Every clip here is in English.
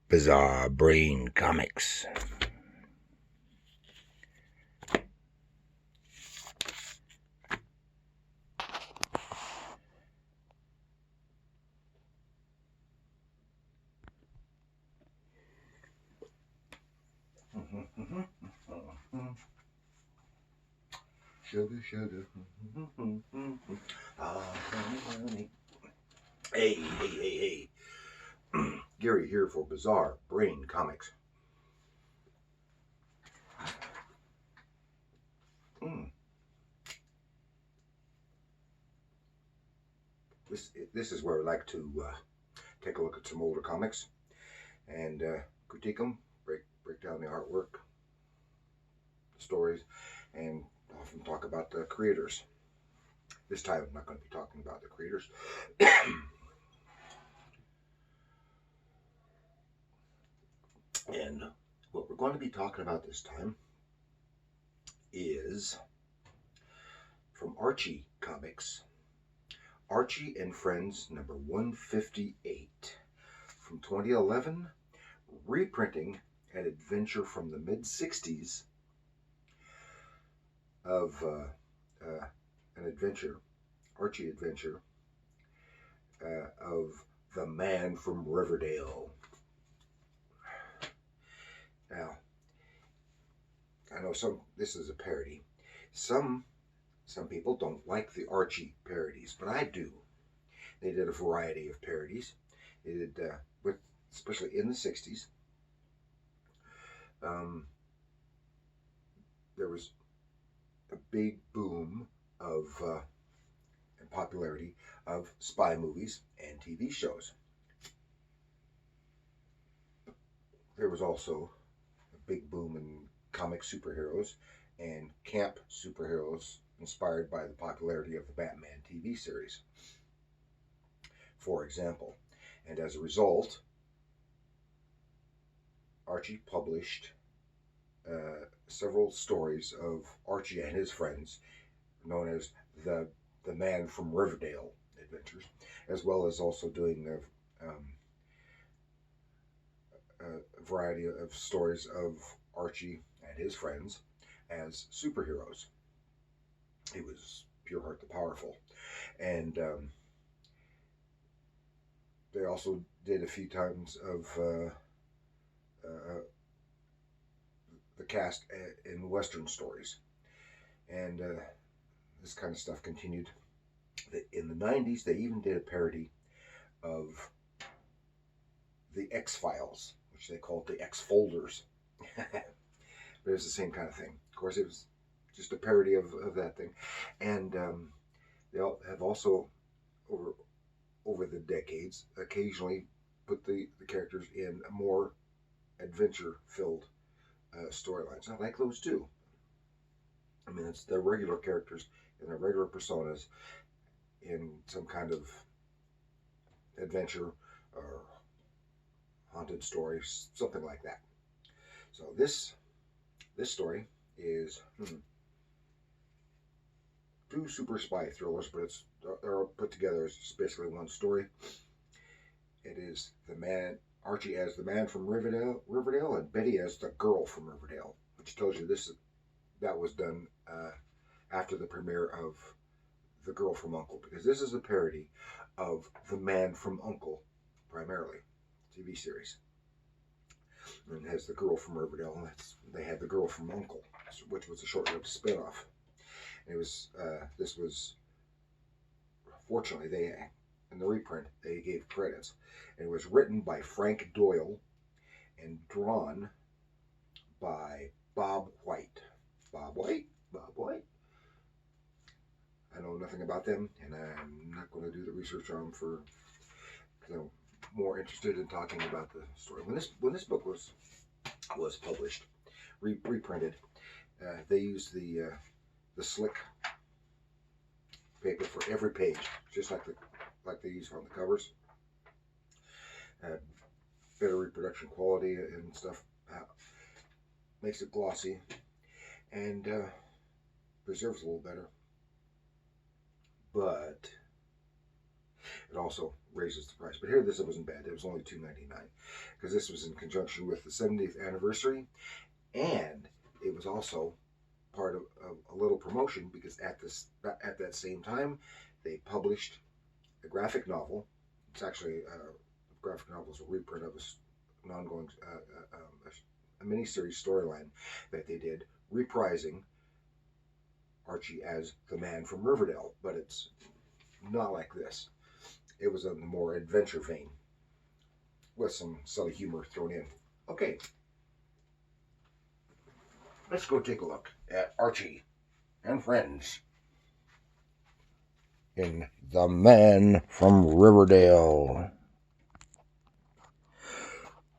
Bizarre Brain Comics. Sugar, sugar. Honey. Hey. Gary here for Bizarre Brain Comics. This is where I like to take a look at some older comics and critique them, break down the artwork, the stories, and often talk about the creators. This time I'm not going to be talking about the creators. And what we're going to be talking about this time is from Archie Comics, Archie and Friends number 158 from 2011, reprinting an adventure from the mid-60s of an adventure, Archie adventure, of the Man from Riverdale. Now, I know this is a parody. Some people don't like the Archie parodies, but I do. They did a variety of parodies. They did, especially in the 60s. There was a big boom of and popularity of spy movies and TV shows. There was also a big boom in comic superheroes and camp superheroes inspired by the popularity of the Batman TV series, for example. And as a result, Archie published several stories of Archie and his friends, known as the Man from Riverdale adventures, as well as also doing a variety of stories of Archie and his friends as superheroes. He was Pureheart the Powerful. And they also did a few times of the cast in Western stories. And this kind of stuff continued. In the 90s, they even did a parody of the X-Files, which they called the X-Folders. But it was the same kind of thing. Of course, it was just a parody of that thing. And they have also, over the decades, occasionally put the characters in more adventure-filled storylines. I like those too. I mean, it's their regular characters and their regular personas in some kind of adventure or haunted story, something like that. So this story is two super spy thrillers, but they're all put together as basically one story. It is Archie as the Man from Riverdale, and Betty as the Girl from Riverdale, which tells you that was done after the premiere of The Girl from U.N.C.L.E., because this is a parody of The Man from U.N.C.L.E., primarily, TV series. And it has The Girl from Riverdale, and they had The Girl from U.N.C.L.E., which was a short-lived spin-off. And it was, this was, fortunately, in the reprint, they gave credits. And it was written by Frank Doyle and drawn by Bob White. Bob White? I know nothing about them, and I'm not going to do the research on them because I'm more interested in talking about the story. When this book was published, reprinted, they used the slick paper for every page, just like they use on the covers. Better reproduction quality and stuff. Makes it glossy and preserves a little better. But it also raises the price. But here, this wasn't bad. It was only $2.99 because this was in conjunction with the 70th anniversary, and it was also part of a little promotion because at that same time, they published a graphic novel. It's actually a graphic novel is a reprint of an ongoing a miniseries storyline that they did, reprising Archie as the Man from Riverdale, but it's not like this. It was a more adventure vein with some silly humor thrown in. Okay, let's go take a look at Archie and Friends in The Man from Riverdale.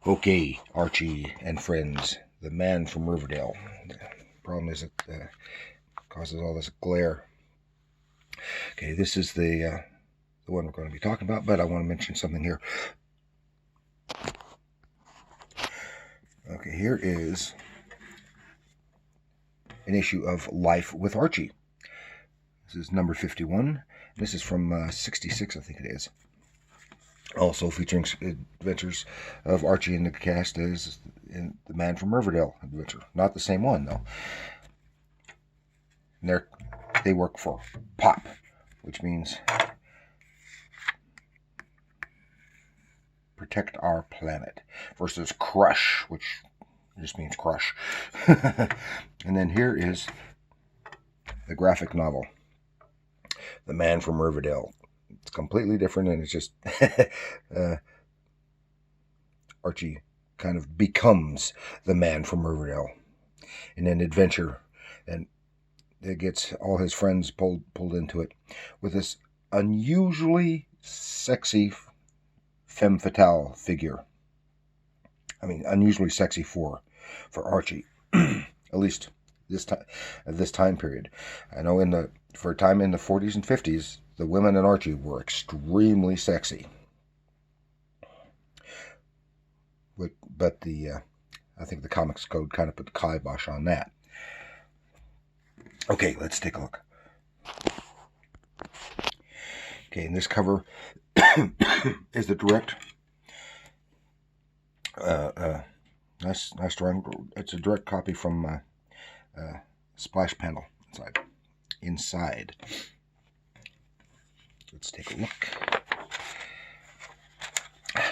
Okay, Archie and Friends, The Man from Riverdale. The problem is it causes all this glare. Okay, this is the one we're going to be talking about, but I want to mention something here. Okay, here is an issue of Life with Archie. This is number 51. This is from 66, I think it is. Also featuring adventures of Archie and the cast as in the Man from Riverdale adventure. Not the same one, though. And they work for POP, which means Protect Our Planet, versus Crush, which just means crush. And then here is the graphic novel, The Man from Riverdale. It's completely different, and it's just Archie kind of becomes the Man from Riverdale in an adventure, and it gets all his friends pulled into it with this unusually sexy femme fatale figure. I mean, unusually sexy for Archie, at least this time period. I know for a time in the 40s and 50s, the women in Archie were extremely sexy. But I think the Comics Code kind of put the kibosh on that. Okay, let's take a look. Okay, and this cover is the direct. Nice drawing. It's a direct copy from splash panel inside. Let's take a look.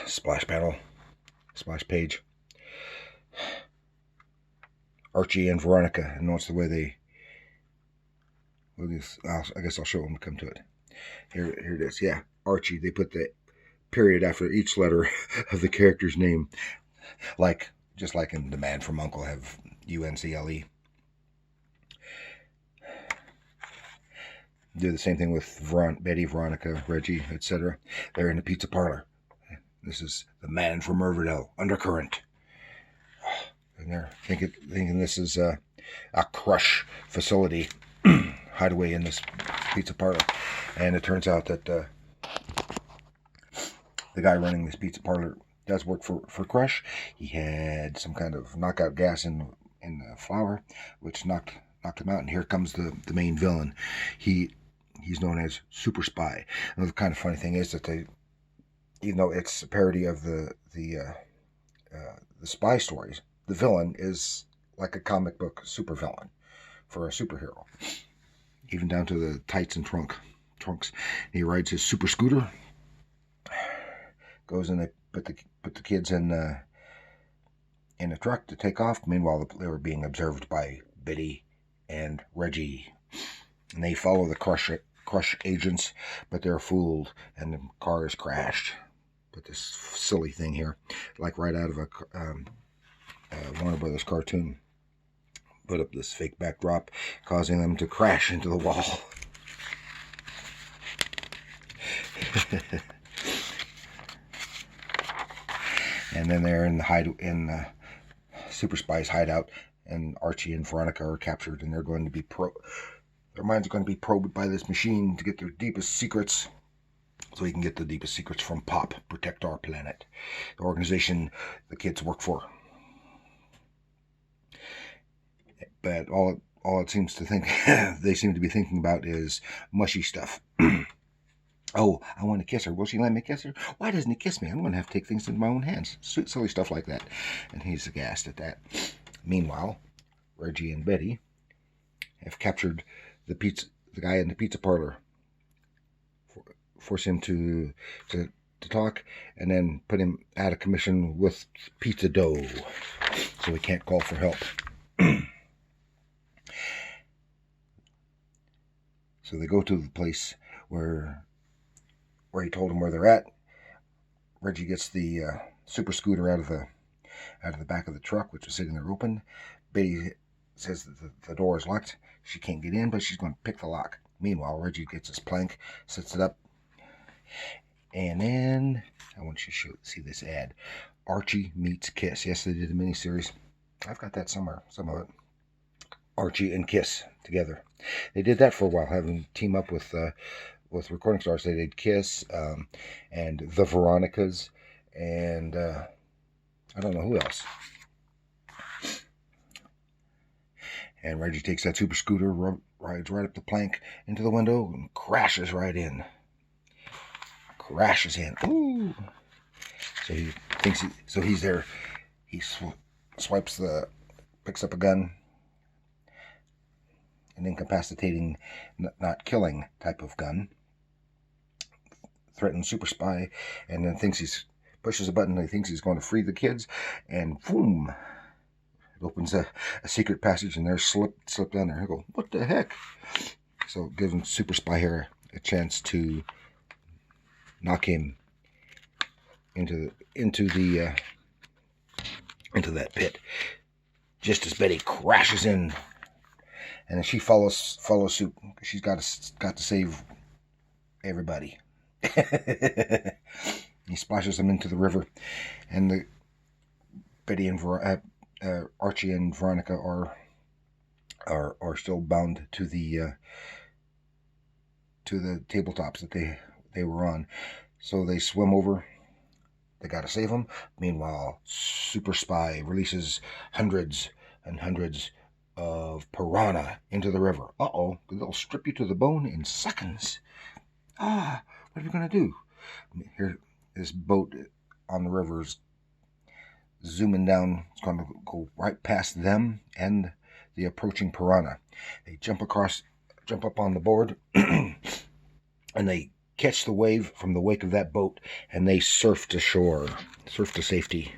Splash panel, splash page. Archie and Veronica, and notice the way they. I guess I'll show them. Come to it. Here it is. Yeah, Archie. They put the period after each letter of the character's name, just like in The Man from U.N.C.L.E. have UNCLE. Do the same thing with Betty, Veronica, Reggie, etc. They're in the pizza parlor. This is The Man from Riverdale, Undercurrent. And they're thinking this is a crush facility hideaway in this pizza parlor. And it turns out that the guy running this pizza parlor does work for Crush. He had some kind of knockout gas in the flour, which knocked him out. And here comes the main villain. He's known as Super Spy. And the kind of funny thing is that even though it's a parody of the spy stories, the villain is like a comic book supervillain for a superhero, even down to the tights and trunks. He rides his super scooter, goes in, they put the kids in a truck to take off. Meanwhile, they were being observed by Betty and Reggie, and they follow the Crush agents, but they're fooled, and the car is crashed. But this silly thing here, like right out of a Warner Brothers cartoon, put up this fake backdrop, causing them to crash into the wall. And then they're in the Super Spy's hideout, and Archie and Veronica are captured, and they're going to be their minds are going to be probed by this machine to get their deepest secrets, so we can get the deepest secrets from POP, Protect Our Planet, the organization the kids work for. But all it seems to think they seem to be thinking about is mushy stuff. Oh, I want to kiss her. Will she let me kiss her? Why doesn't he kiss me? I'm going to have to take things into my own hands. Silly stuff like that. And he's aghast at that. Meanwhile, Reggie and Betty have captured the guy in the pizza parlor, force him to talk, and then put him out of commission with pizza dough, so he can't call for help. So they go to the place where he told them where they're at. Reggie gets the super scooter out of the back of the truck, which is sitting there open. Betty says that the door is locked. She can't get in, but she's going to pick the lock. Meanwhile, Reggie gets his plank, sets it up, and then I want you to see this ad. Archie meets Kiss. Yes, they did a miniseries. I've got that somewhere, some of it. Archie and Kiss together. They did that for a while, having team up with recording stars. They did Kiss and the Veronicas, and I don't know who else. And Reggie takes that super scooter, rides right up the plank into the window, and crashes right in. Crashes in. Ooh! So he thinks he's there. He picks up a gun, an incapacitating, not killing type of gun. Threatens super spy, and then pushes a button. He thinks he's going to free the kids, and boom! It opens a secret passage, and they're slip down there. I go, what the heck? So it gives him super spy here a chance to knock him into that pit. Just as Betty crashes in, and then she follows suit. She's got to save everybody. He splashes them into the river, and Betty and Archie and Veronica are still bound to the tabletops that they were on. So they swim over. They got to save them. Meanwhile, Super Spy releases hundreds and hundreds of piranha into the river. Uh-oh, they'll strip you to the bone in seconds. What are we going to do? Here, this boat on the river is zooming down. It's going to go right past them and the approaching piranha. They jump up on the board, and they catch the wave from the wake of that boat, and they surf to shore, surf to safety.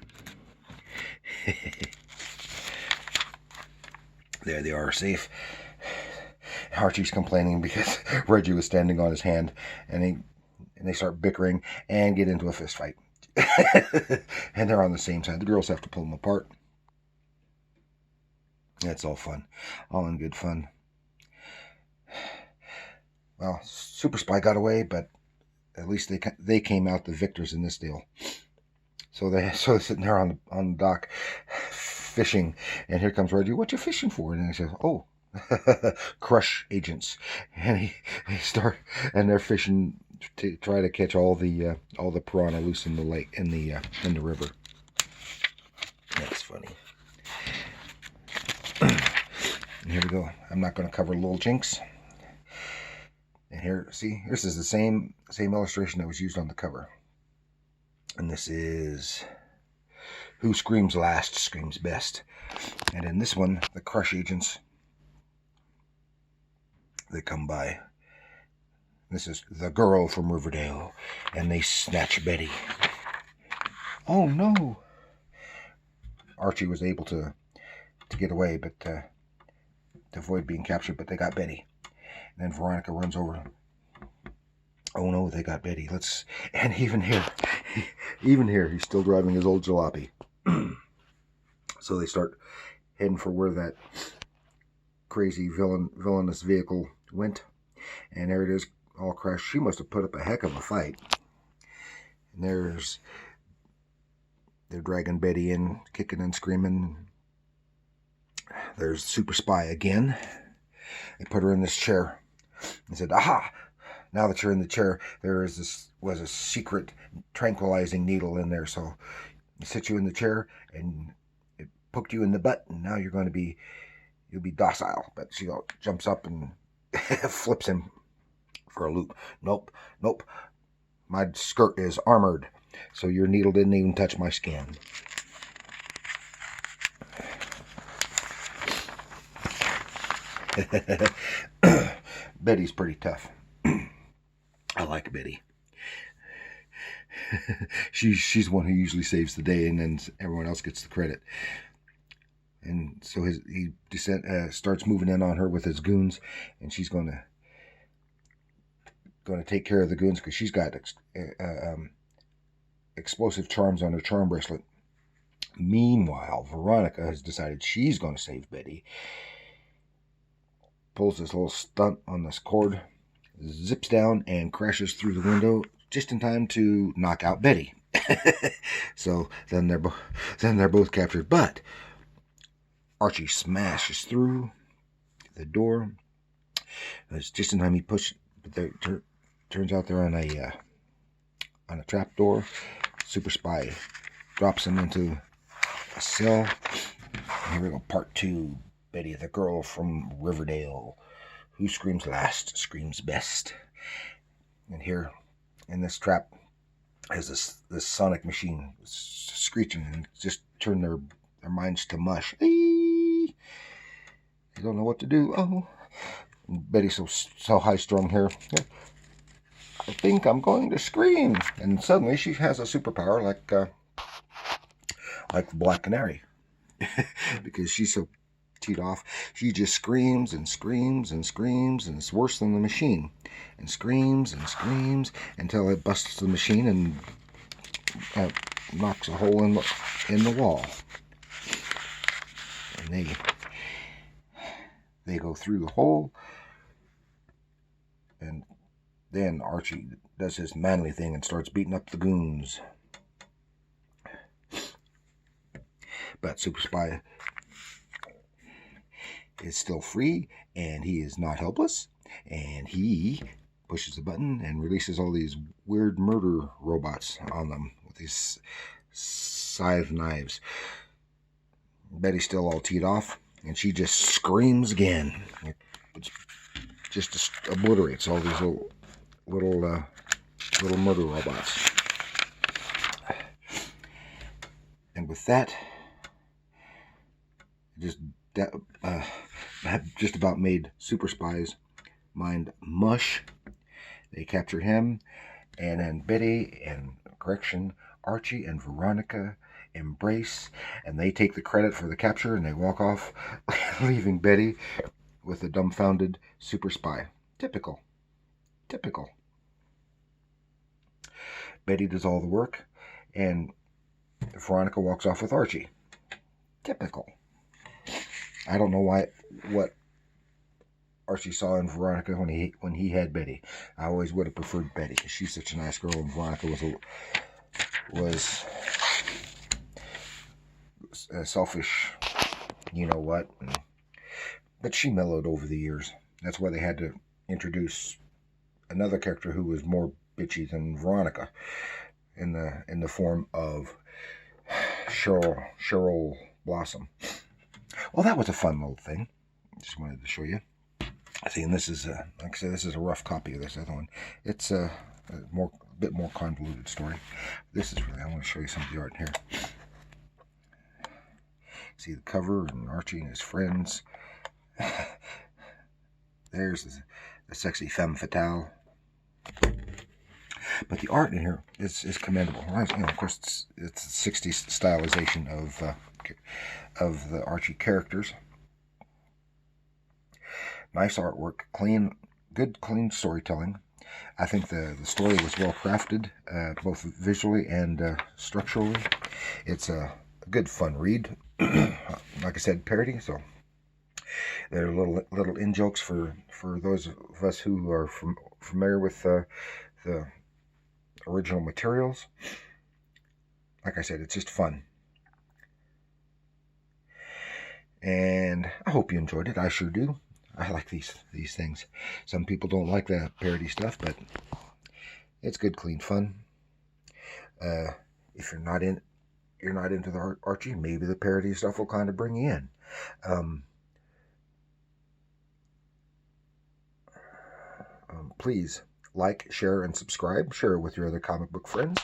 There they are, safe. Archie's complaining because Reggie was standing on his hand, and they start bickering and get into a fist fight. And they're on the same side. The girls have to pull them apart. That's all fun, all in good fun. Well, Super Spy got away, but at least they came out the victors in this deal. So they're sitting there on the dock fishing, and here comes Reggie. What you fishing for? And he says, "Oh, crush agents." And they're fishing to try to catch all the piranha loose in the lake, in the river. That's funny. And here we go. I'm not going to cover Little Jinx. And here, see, this is the same illustration that was used on the cover. And this is Who Screams Last Screams Best. And in this one, the crush agents, they come by. This is the girl from Riverdale, and they snatch Betty. Oh no! Archie was able to get away, but to avoid being captured, but they got Betty. And then Veronica runs over. Oh no, they got Betty. And even here, he's still driving his old jalopy. So they start heading for where that crazy villainous vehicle went. And there it is, all crashed. She must have put up a heck of a fight. And they're dragging Betty in, kicking and screaming. There's Super Spy again. They put her in this chair and said, "Aha! Now that you're in the chair, was a secret tranquilizing needle in there. So it set you in the chair and it poked you in the butt, and now you'll be docile." But she jumps up and flips him for a loop. Nope, nope. My skirt is armored, so your needle didn't even touch my skin. Betty's pretty tough. I like Betty. she's the one who usually saves the day, and then everyone else gets the credit. And so he starts moving in on her with his goons, and she's going to take care of the goons because she's got explosive charms on her charm bracelet. Meanwhile, Veronica has decided she's going to save Betty. Pulls this little stunt on this cord, zips down, and crashes through the window just in time to knock out Betty. So then they're both captured. But Archie smashes through the door. It's just in time he pushes. But turns out they're on a trap door. Super Spy drops him into a cell. Here we go, part 2. Betty, the girl from Riverdale, who screams last, screams best. And here, in this trap, is this sonic machine screeching and just turn their minds to mush. They don't know what to do. Oh, and Betty's so high-strung here. I think I'm going to scream. And suddenly she has a superpower like the Black Canary. Because she's so teed off, she just screams and screams and screams, and it's worse than the machine. And screams until it busts the machine and knocks a hole in the wall. And they go through the hole, and then Archie does his manly thing and starts beating up the goons. But Super Spy is still free, and he is not helpless, and he pushes the button and releases all these weird murder robots on them with these scythe knives. Betty's still all teed off, and she just screams again. It just obliterates all these little murder robots. And with that, just about made Super Spy's mind mush. They capture him, and then Archie and Veronica embrace, and they take the credit for the capture, and they walk off, leaving Betty with a dumbfounded Super Spy. Typical. Betty does all the work, and Veronica walks off with Archie. Typical. I don't know what Archie saw in Veronica when he had Betty. I always would have preferred Betty because she's such a nice girl, and Veronica was a selfish, you know what. But she mellowed over the years. That's why they had to introduce another character who was more bitchy than Veronica, in the form of Cheryl Blossom. Well, that was a fun little thing. Just wanted to show you. See, and this is like I said, this is a rough copy of this other one. It's a bit more convoluted story. This is really, I want to show you some of the art here. See the cover, and Archie and his friends. There's the sexy femme fatale. But the art in here is commendable. Of course, it's the 60s stylization of the Archie characters. Nice artwork, good clean storytelling. I think the story was well crafted, both visually and structurally. It's a good fun read. Like I said, parody, so there are little in jokes for those of us who are familiar with the original materials. Like I said, it's just fun. And I hope you enjoyed it. I sure do. I like these things. Some people don't like the parody stuff, but it's good, clean fun. If you're not into the Archie, maybe the parody stuff will kind of bring you in. Please like, share, and subscribe. Share it with your other comic book friends,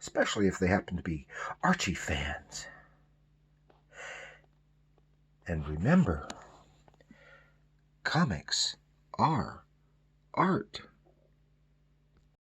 especially if they happen to be Archie fans. And remember, comics are art.